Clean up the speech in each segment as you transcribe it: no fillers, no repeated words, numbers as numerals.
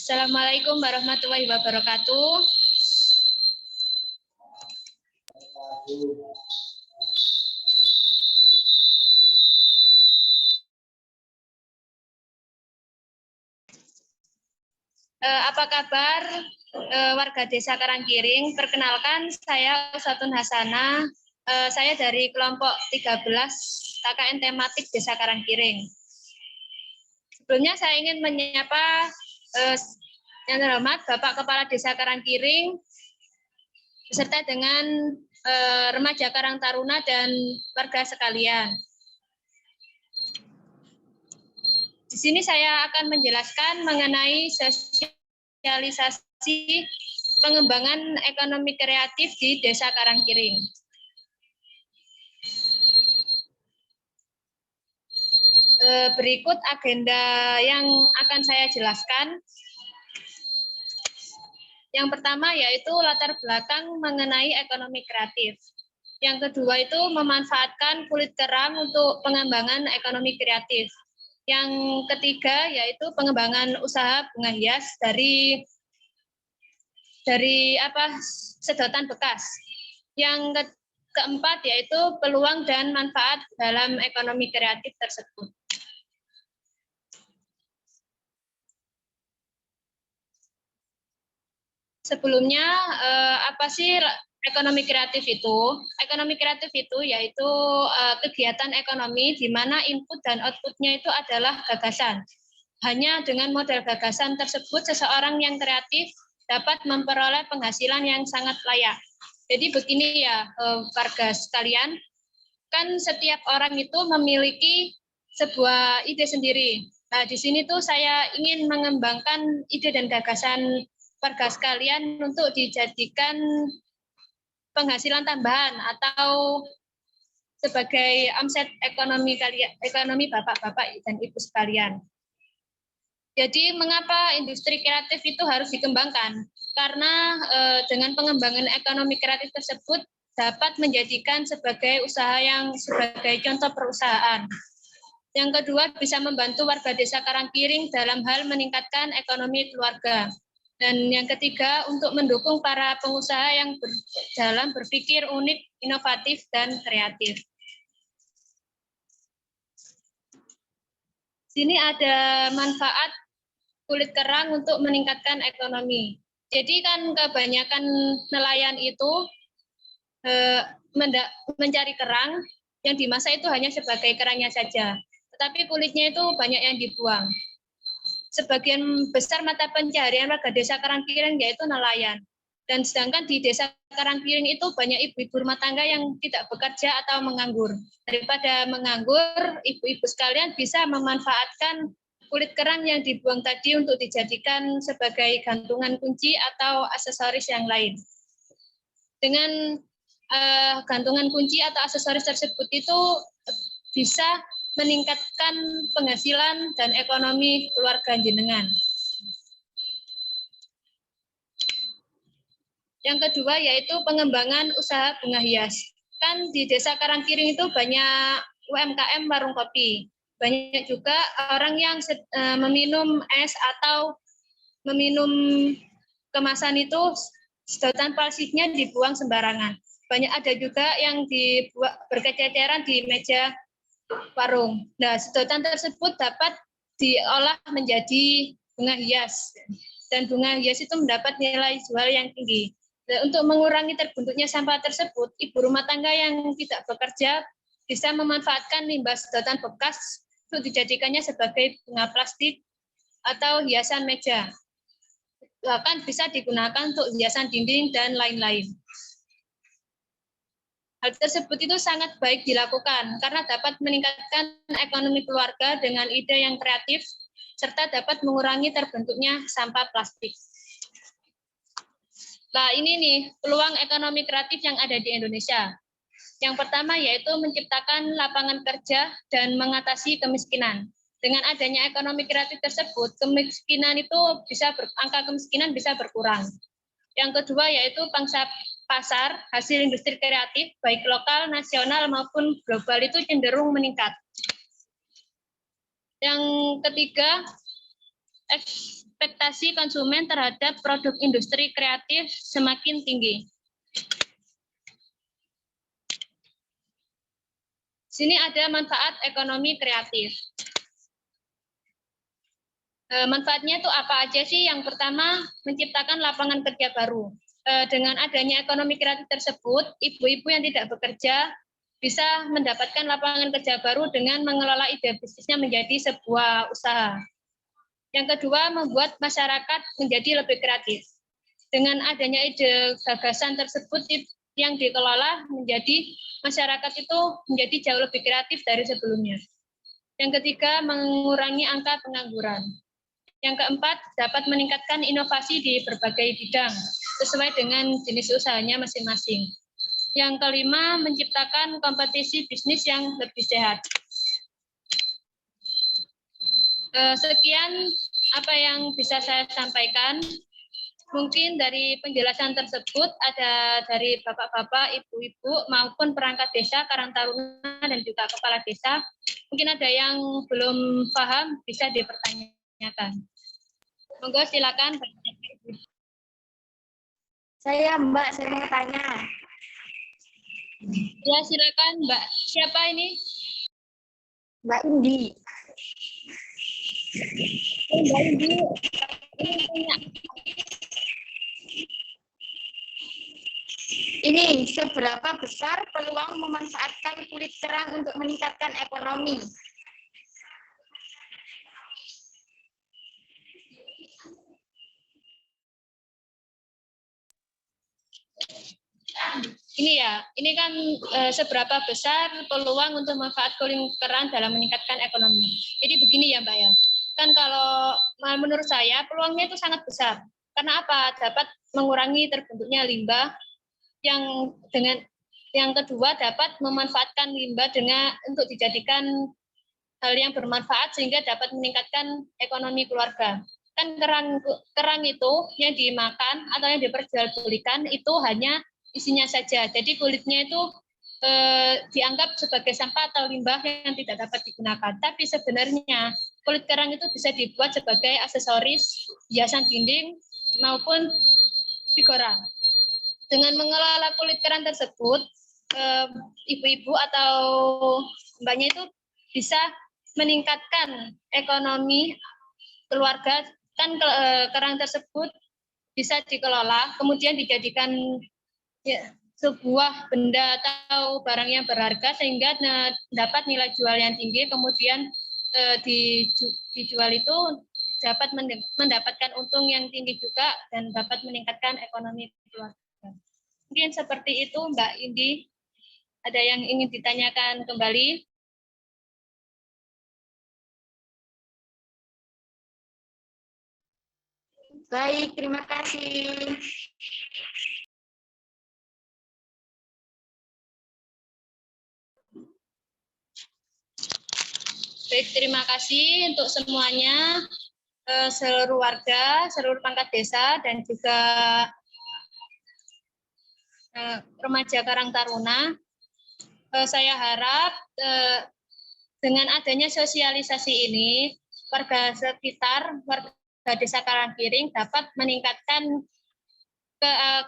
Assalamualaikum warahmatullahi wabarakatuh. Apa kabar warga Desa Karangkiring? Perkenalkan, saya Usatun Hasanah. Saya dari kelompok 13 KKN tematik Desa Karangkiring. Sebelumnya saya ingin menyapa yang terhormat Bapak Kepala Desa Karangkiring beserta dengan remaja Karang Taruna dan warga sekalian. Di sini saya akan menjelaskan mengenai sosialisasi pengembangan ekonomi kreatif di Desa Karangkiring. Berikut agenda yang akan saya jelaskan. Yang pertama yaitu latar belakang mengenai ekonomi kreatif. Yang kedua itu memanfaatkan kulit kerang untuk pengembangan ekonomi kreatif. Yang ketiga yaitu pengembangan usaha bunga hias dari sedotan bekas. Yang keempat yaitu peluang dan manfaat dalam ekonomi kreatif tersebut. Sebelumnya, apa sih ekonomi kreatif itu? Ekonomi kreatif itu yaitu kegiatan ekonomi di mana input dan output-nya itu adalah gagasan. Hanya dengan modal gagasan tersebut, seseorang yang kreatif dapat memperoleh penghasilan yang sangat layak. Jadi begini ya, warga sekalian, kan setiap orang itu memiliki sebuah ide sendiri. Nah, di sini tuh saya ingin mengembangkan ide dan gagasan warga sekalian untuk dijadikan penghasilan tambahan atau sebagai omset ekonomi bapak-bapak dan ibu sekalian. Jadi mengapa industri kreatif itu harus dikembangkan? Karena dengan pengembangan ekonomi kreatif tersebut dapat menjadikan sebagai usaha yang sebagai contoh perusahaan. Yang kedua, bisa membantu warga Desa Karangkiring dalam hal meningkatkan ekonomi keluarga. Dan yang ketiga, untuk mendukung para pengusaha yang dalam berpikir unik, inovatif, dan kreatif. Sini ada manfaat kulit kerang untuk meningkatkan ekonomi. Jadi kan kebanyakan nelayan itu mencari kerang yang dimasak itu hanya sebagai kerangnya saja. Tetapi kulitnya itu banyak yang dibuang. Sebagian besar mata pencaharian warga Desa Karangkiring yaitu nelayan. Dan sedangkan di Desa Karangkiring itu banyak ibu-ibu rumah tangga yang tidak bekerja atau menganggur. Daripada menganggur, ibu-ibu sekalian bisa memanfaatkan kulit kerang yang dibuang tadi untuk dijadikan sebagai gantungan kunci atau aksesoris yang lain. Dengan gantungan kunci atau aksesoris tersebut itu bisa meningkatkan penghasilan dan ekonomi keluarga jenengan. Yang kedua yaitu pengembangan usaha bunga hias. Kan di Desa Karangkiring itu banyak UMKM warung kopi. Banyak juga orang yang meminum es atau meminum kemasan itu sedotan plastiknya dibuang sembarangan. Banyak ada juga yang dibuat berkececeran di meja warung. Nah, sedotan tersebut dapat diolah menjadi bunga hias. Dan bunga hias itu mendapat nilai jual yang tinggi. Dan untuk mengurangi terbentuknya sampah tersebut, ibu rumah tangga yang tidak bekerja bisa memanfaatkan limbah sedotan bekas untuk dijadikannya sebagai bunga plastik atau hiasan meja. Bahkan bisa digunakan untuk hiasan dinding dan lain-lain. Hal tersebut itu sangat baik dilakukan karena dapat meningkatkan ekonomi keluarga dengan ide yang kreatif serta dapat mengurangi terbentuknya sampah plastik. Nah, ini nih peluang ekonomi kreatif yang ada di Indonesia. Yang pertama yaitu menciptakan lapangan kerja dan mengatasi kemiskinan. Dengan adanya ekonomi kreatif tersebut, angka kemiskinan bisa berkurang. Yang kedua yaitu pangsa pasar hasil industri kreatif baik lokal, nasional maupun global itu cenderung meningkat. Yang ketiga, ekspektasi konsumen terhadap produk industri kreatif semakin tinggi. Sini ada manfaat ekonomi kreatif. Manfaatnya itu apa aja sih? Yang pertama, menciptakan lapangan kerja baru. Dengan adanya ekonomi kreatif tersebut, ibu-ibu yang tidak bekerja bisa mendapatkan lapangan kerja baru dengan mengelola ide bisnisnya menjadi sebuah usaha. Yang kedua, membuat masyarakat menjadi lebih kreatif. Dengan adanya ide gagasan tersebut yang dikelola menjadi masyarakat itu menjadi jauh lebih kreatif dari sebelumnya. Yang ketiga, mengurangi angka pengangguran. Yang keempat, dapat meningkatkan inovasi di berbagai bidang sesuai dengan jenis usahanya masing-masing. Yang kelima, menciptakan kompetisi bisnis yang lebih sehat. Sekian apa yang bisa saya sampaikan. Mungkin dari penjelasan tersebut ada dari bapak-bapak, ibu-ibu maupun perangkat desa, Karang Taruna dan juga kepala desa. Mungkin ada yang belum paham bisa dipertanyakan. Monggo silakan. Saya Mbak, saya mau tanya. Ya silakan Mbak. Siapa ini? Mbak Indi. Mbak Indi. Ini punya. Ini seberapa besar peluang memanfaatkan kulit kerang untuk meningkatkan ekonomi? Ini ya, ini kan seberapa besar peluang untuk manfaat kulit kerang dalam meningkatkan ekonomi. Jadi begini ya Mbak ya, kan kalau menurut saya peluangnya itu sangat besar. Karena apa? Dapat mengurangi terbentuknya limbah, yang kedua dapat memanfaatkan limbah untuk dijadikan hal yang bermanfaat sehingga dapat meningkatkan ekonomi keluarga. Kan kerang itu yang dimakan atau yang diperjualbelikan itu hanya isinya saja. Jadi kulitnya itu dianggap sebagai sampah atau limbah yang tidak dapat digunakan. Tapi sebenarnya kulit kerang itu bisa dibuat sebagai aksesoris, hiasan dinding maupun figuran. Dengan mengelola kulit kerang tersebut, ibu-ibu atau mbaknya itu bisa meningkatkan ekonomi keluarga. Kan kerang tersebut bisa dikelola, kemudian dijadikan ya, sebuah benda atau barang yang berharga sehingga dapat nilai jual yang tinggi, kemudian dijual itu dapat mendapatkan untung yang tinggi juga dan dapat meningkatkan ekonomi keluarga. Mungkin seperti itu Mbak Indi. Ada yang ingin ditanyakan kembali? Baik, terima kasih. Baik, terima kasih untuk semuanya, seluruh warga, seluruh perangkat desa, dan juga remaja Karang Taruna. Saya harap dengan adanya sosialisasi ini, warga sekitar, warga desa Karangkiring dapat meningkatkan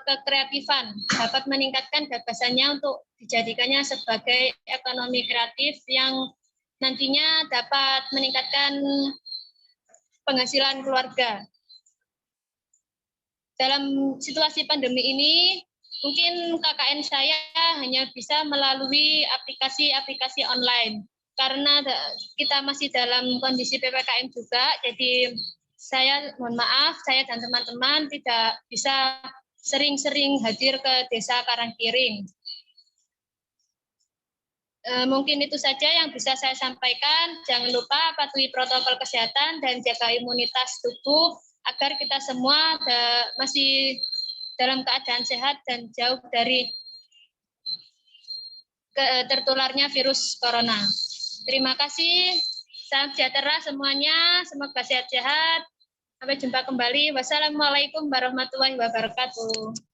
kekreatifan, dapat meningkatkan gagasannya untuk dijadikannya sebagai ekonomi kreatif yang nantinya dapat meningkatkan penghasilan keluarga. Dalam situasi pandemi ini, mungkin KKN saya hanya bisa melalui aplikasi-aplikasi online. Karena kita masih dalam kondisi PPKM juga, jadi saya mohon maaf, saya dan teman-teman tidak bisa sering-sering hadir ke Desa Karangkiring. Mungkin itu saja yang bisa saya sampaikan. Jangan lupa patuhi protokol kesehatan dan jaga imunitas tubuh agar kita semua masih dalam keadaan sehat dan jauh dari tertularnya virus corona. Terima kasih. Salam sejahtera semuanya. Semoga sehat-sehat. Sampai jumpa kembali. Wassalamualaikum warahmatullahi wabarakatuh.